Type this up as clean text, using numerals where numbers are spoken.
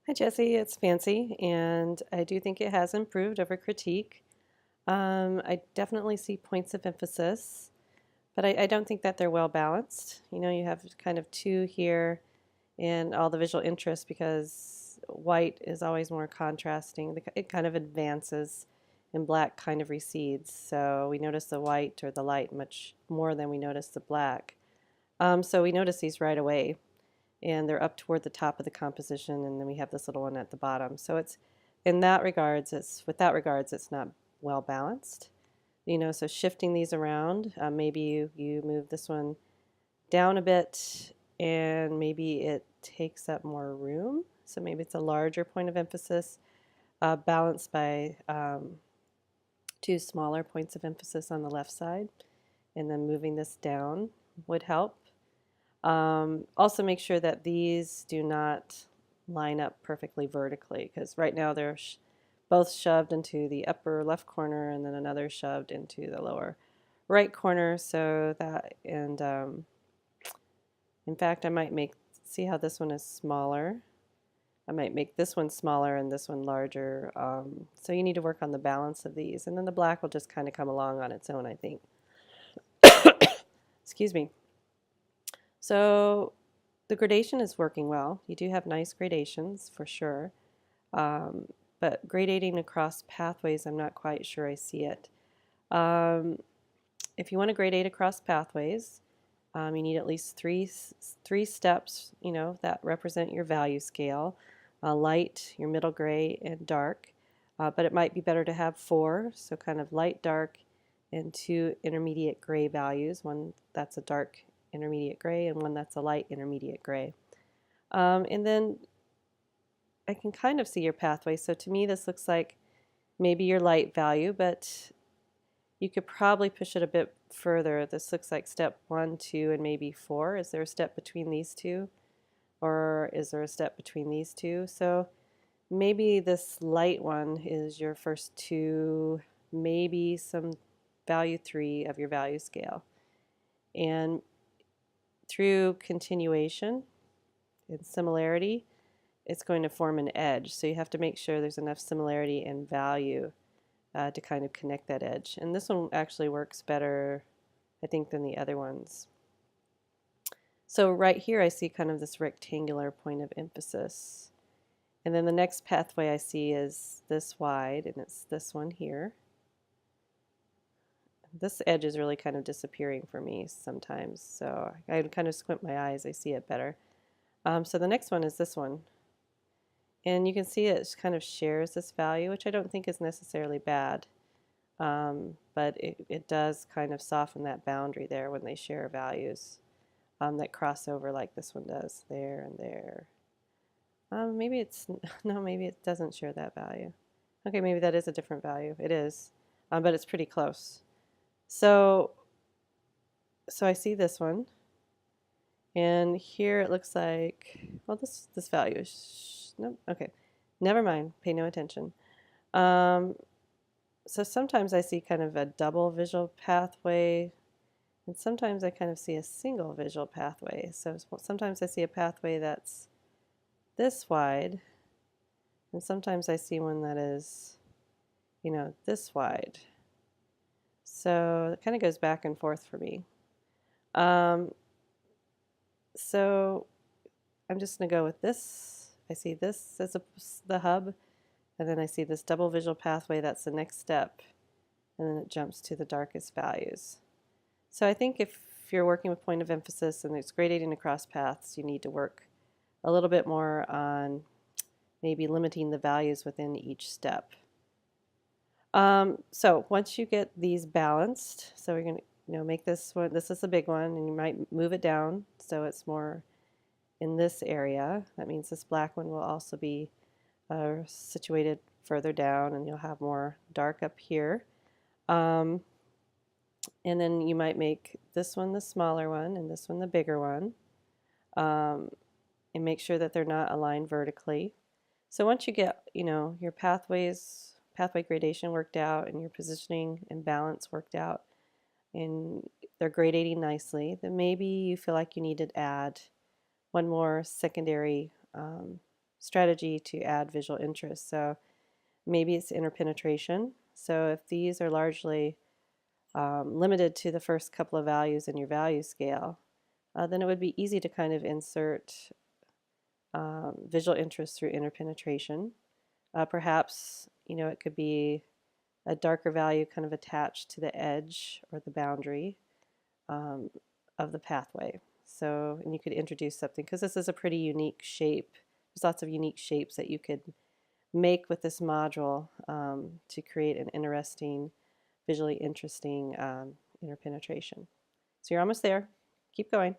Hi Jesse, it's Fancy, and I do think it has improved over critique. I definitely see points of emphasis, but I don't think that they're well balanced. You know, you have kind of two here in all the visual interest because white is always more contrasting. It kind of advances and black kind of recedes. So we notice the white or the light much more than we notice the black. So we notice these right away and they're up toward the top of the composition, and then we have this little one at the bottom. So it's in that regards, it's with that regards, it's not well balanced. You know, so shifting these around, maybe you move this one down a bit, and maybe it takes up more room. So maybe it's a larger point of emphasis, balanced by two smaller points of emphasis on the left side, and then moving this down would help. Also make sure that these do not line up perfectly vertically because right now they're both shoved into the upper left corner and then another shoved into the lower right corner. So that, and in fact, I might see how this one is smaller. I might make this one smaller and this one larger. So you need to work on the balance of these. And then the black will just kind of come along on its own, I think. Excuse me. So the gradation is working well. You do have nice gradations for sure. But gradating across pathways, I'm not quite sure I see it. If you want to gradate across pathways, you need at least three steps, you know, that represent your value scale. Light, your middle gray, and dark. But it might be better to have four, so kind of light, dark, and two intermediate gray values. One that's a dark intermediate gray and one that's a light intermediate gray. And then I can kind of see your pathway. So to me, this looks like maybe your light value, but you could probably push it a bit further. This looks like step 1, 2, and maybe 4. Is there a step between these two? Or is there a step between these two? So maybe this light one is your first two, maybe some value 3 of your value scale. And through continuation and similarity, it's going to form an edge. So you have to make sure there's enough similarity and value to kind of connect that edge. And this one actually works better, I think, than the other ones. So right here I see kind of this rectangular point of emphasis. And then the next pathway I see is this wide, and it's this one here. This edge is really kind of disappearing for me sometimes, so I kind of squint my eyes, I see it better. So the next one is this one. And you can see it kind of shares this value, which I don't think is necessarily bad. But it does kind of soften that boundary there when they share values that cross over like this one does there and there. Maybe it's, no, maybe it doesn't share that value. Okay, maybe that is a different value. It is, but it's pretty close. So I see this one, and here it looks like, well, this value is, nope, okay, never mind, pay no attention. So sometimes I see kind of a double visual pathway, and sometimes I kind of see a single visual pathway. So sometimes I see a pathway that's this wide, and sometimes I see one that is, you know, this wide. So it kind of goes back and forth for me. So I'm just going to go with this. I see this as the hub, and then I see this double visual pathway, that's the next step, and then it jumps to the darkest values. So I think if you're working with point of emphasis and it's gradating across paths, you need to work a little bit more on maybe limiting the values within each step. So once you get these balanced, so we're going to make this one, this is the big one, and you might move it down so it's more in this area. That means this black one will also be situated further down, and you'll have more dark up here. And then you might make this one the smaller one and this one the bigger one, and make sure that they're not aligned vertically. So once you get your pathway gradation worked out and your positioning and balance worked out and they're gradating nicely, then maybe you feel like you need to add one more secondary strategy to add visual interest. So maybe it's interpenetration. So if these are largely limited to the first couple of values in your value scale, then it would be easy to kind of insert visual interest through interpenetration. Perhaps, it could be a darker value kind of attached to the edge or the boundary um, of the pathway. So, and you could introduce something, because this is a pretty unique shape. There's lots of unique shapes that you could make with this module to create an interesting, visually interesting interpenetration. So you're almost there. Keep going.